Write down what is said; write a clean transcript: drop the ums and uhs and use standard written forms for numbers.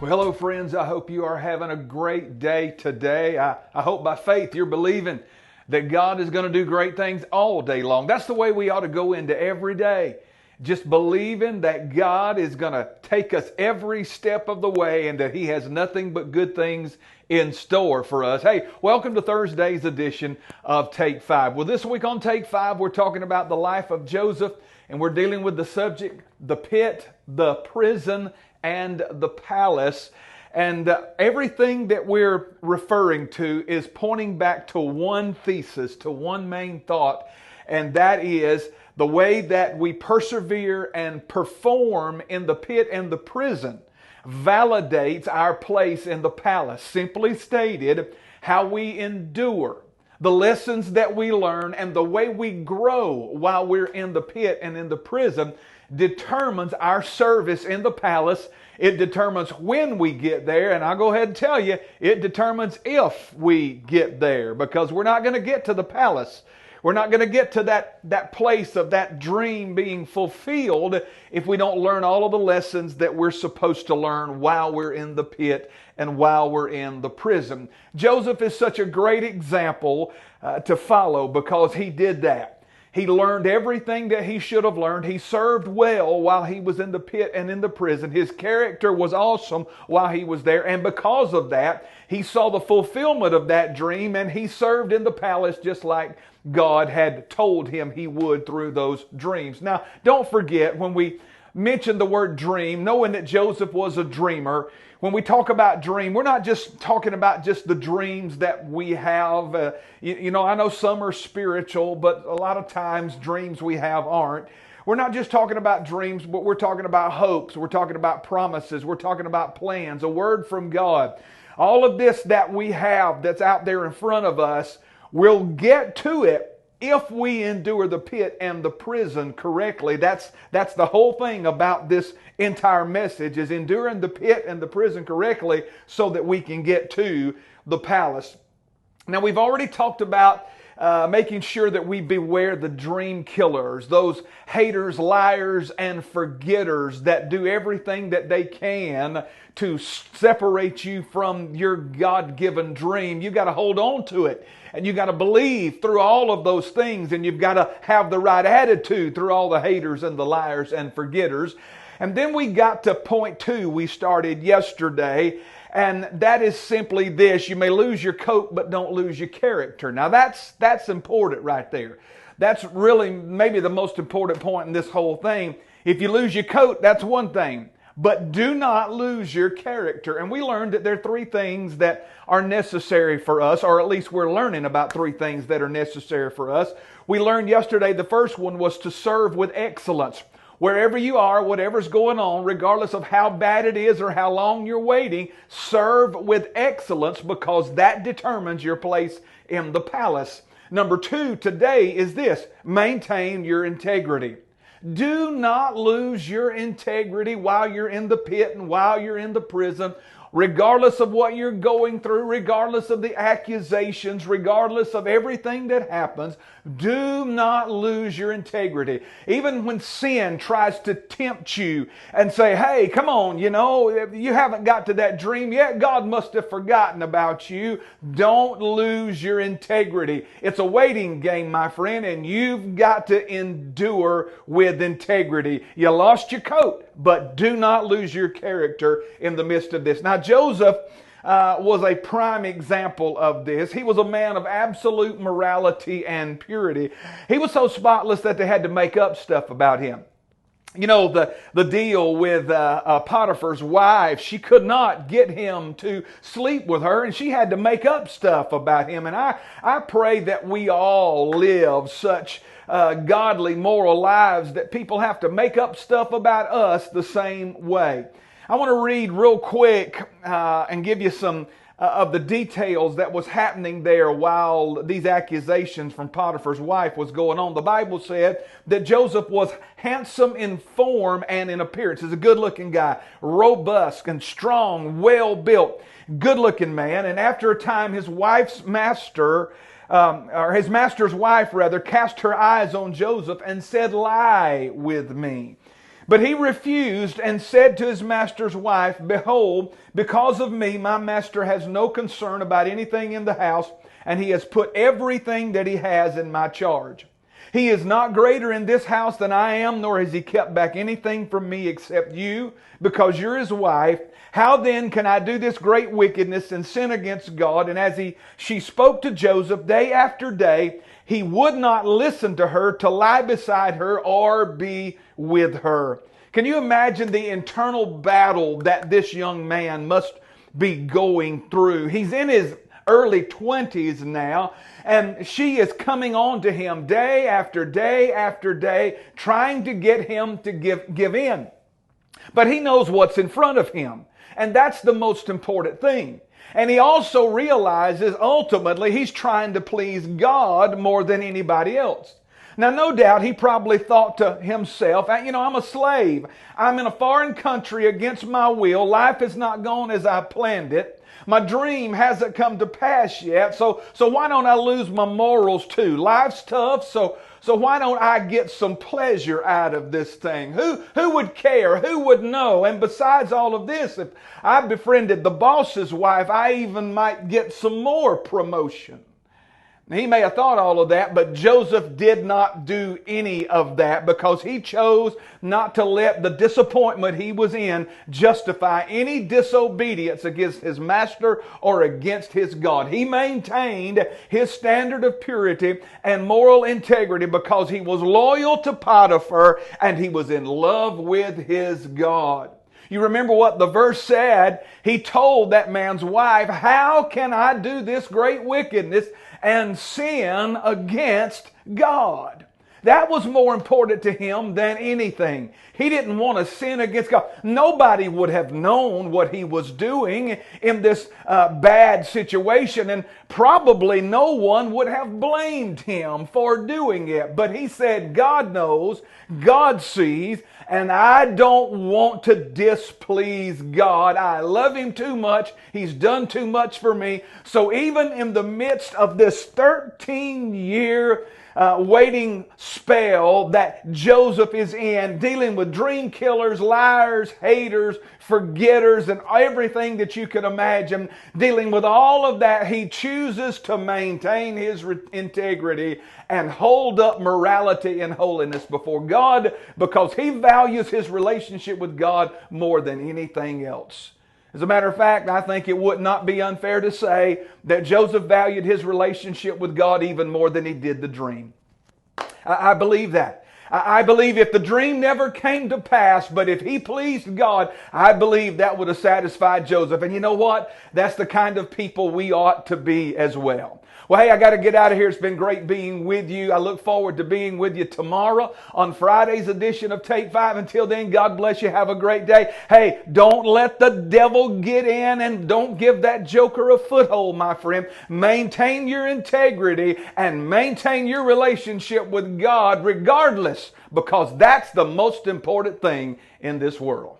Well, hello, friends. I hope you are having a great day today. I hope by faith you're believing that God is going to do great things all day long. That's the way we ought to go into every day. Just believing that God is going to take us every step of the way and that He has nothing but good things in store for us. Hey, welcome to Thursday's edition of Take 5. Well, this week on Take 5, we're talking about the life of Joseph, and we're dealing with the subject, the pit, the prison, and the palace. And everything that we're referring to is pointing back to one thesis, to one main thought, and that is the way that we persevere and perform in the pit and the prison validates our place in the palace. Simply stated, how we endure, the lessons that we learn, and the way we grow while we're in the pit and in the prison determines our service in the palace. It determines when we get there, and I'll go ahead and tell you, it determines if we get there, because we're not going to get to the palace. We're not going to get to that place of that dream being fulfilled if we don't learn all of the lessons that we're supposed to learn while we're in the pit and while we're in the prison. Joseph is such a great example to follow because he did that. He learned everything that he should have learned. He served well while he was in the pit and in the prison. His character was awesome while he was there. And because of that, he saw the fulfillment of that dream, and he served in the palace just like God had told him he would through those dreams. Now, don't forget, when we mention the word dream, knowing that Joseph was a dreamer, when we talk about dream, we're not just talking about just the dreams that we have. I know some are spiritual, but a lot of times dreams we have aren't. We're not just talking about dreams, but we're talking about hopes. We're talking about promises. We're talking about plans, a word from God. All of this that we have that's out there in front of us, we'll get to it if we endure the pit and the prison correctly. That's the whole thing about this entire message, is enduring the pit and the prison correctly so that we can get to the palace. Now, we've already talked about making sure that we beware the dream killers, those haters, liars, and forgetters that do everything that they can to separate you from your God-given dream. You've got to hold on to it, and you've got to believe through all of those things, and you've got to have the right attitude through all the haters and the liars and forgetters. And then we got to point 2 we started yesterday, and that is simply this: you may lose your coat, but don't lose your character. Now that's important right there. That's really maybe the most important point in this whole thing. If you lose your coat, that's one thing, but do not lose your character. And we learned that there are 3 things that are necessary for us, or at least we're learning about 3 things that are necessary for us. We learned yesterday the first one was to serve with excellence. Wherever you are, whatever's going on, regardless of how bad it is or how long you're waiting, serve with excellence, because that determines your place in the palace. Number 2 today is this: maintain your integrity. Do not lose your integrity while you're in the pit and while you're in the prison. Regardless of what you're going through, regardless of the accusations, regardless of everything that happens, do not lose your integrity. Even when sin tries to tempt you and say, hey, come on, you haven't got to that dream yet. God must have forgotten about you. Don't lose your integrity. It's a waiting game, my friend, and you've got to endure with integrity. You lost your coat, but do not lose your character in the midst of this. Now, Joseph was a prime example of this. He was a man of absolute morality and purity. He was so spotless that they had to make up stuff about him. You know, the deal with Potiphar's wife, she could not get him to sleep with her, and she had to make up stuff about him. And I pray that we all live such godly, moral lives that people have to make up stuff about us the same way. I want to read real quick and give you some of the details that was happening there while these accusations from Potiphar's wife was going on. The Bible said that Joseph was handsome in form and in appearance. He's a good-looking guy, robust and strong, well-built, good-looking man. And after a time, his master's wife cast her eyes on Joseph and said, "Lie with me." But he refused and said to his master's wife, Behold, because of me, my master has no concern about anything in the house, and he has put everything that he has in my charge. He is not greater in this house than I am, nor has he kept back anything from me except you, because you're his wife. How then can I do this great wickedness and sin against God? And as she spoke to Joseph day after day, he would not listen to her to lie beside her or be with her. Can you imagine the internal battle that this young man must be going through? He's in his early 20s now, and she is coming on to him day after day after day, trying to get him to give in. But he knows what's in front of him, and that's the most important thing. And he also realizes ultimately he's trying to please God more than anybody else. Now, no doubt he probably thought to himself, I'm a slave. I'm in a foreign country against my will. Life has not gone as I planned it. My dream hasn't come to pass yet, so why don't I lose my morals too? Life's tough, so why don't I get some pleasure out of this thing? Who would care? Who would know? And besides all of this, if I befriended the boss's wife, I even might get some more promotion. He may have thought all of that, but Joseph did not do any of that because he chose not to let the disappointment he was in justify any disobedience against his master or against his God. He maintained his standard of purity and moral integrity because he was loyal to Potiphar and he was in love with his God. You remember what the verse said? He told that man's wife, how can I do this great wickedness and sin against God? That was more important to him than anything. He didn't want to sin against God. Nobody would have known what he was doing in this bad situation, and probably no one would have blamed him for doing it. But he said, God knows, God sees, and I don't want to displease God. I love him too much. He's done too much for me. So even in the midst of this 13-year waiting spell that Joseph is in, dealing with dream killers, liars, haters, forgetters, and everything that you could imagine, dealing with all of that, he chooses to maintain his integrity and hold up morality and holiness before God because he values his relationship with God more than anything else. As a matter of fact, I think it would not be unfair to say that Joseph valued his relationship with God even more than he did the dream. I believe that. I believe if the dream never came to pass, but if he pleased God, I believe that would have satisfied Joseph. And you know what? That's the kind of people we ought to be as well. Well, hey, I got to get out of here. It's been great being with you. I look forward to being with you tomorrow on Friday's edition of Take 5. Until then, God bless you. Have a great day. Hey, don't let the devil get in and don't give that joker a foothold, my friend. Maintain your integrity and maintain your relationship with God regardless, because that's the most important thing in this world.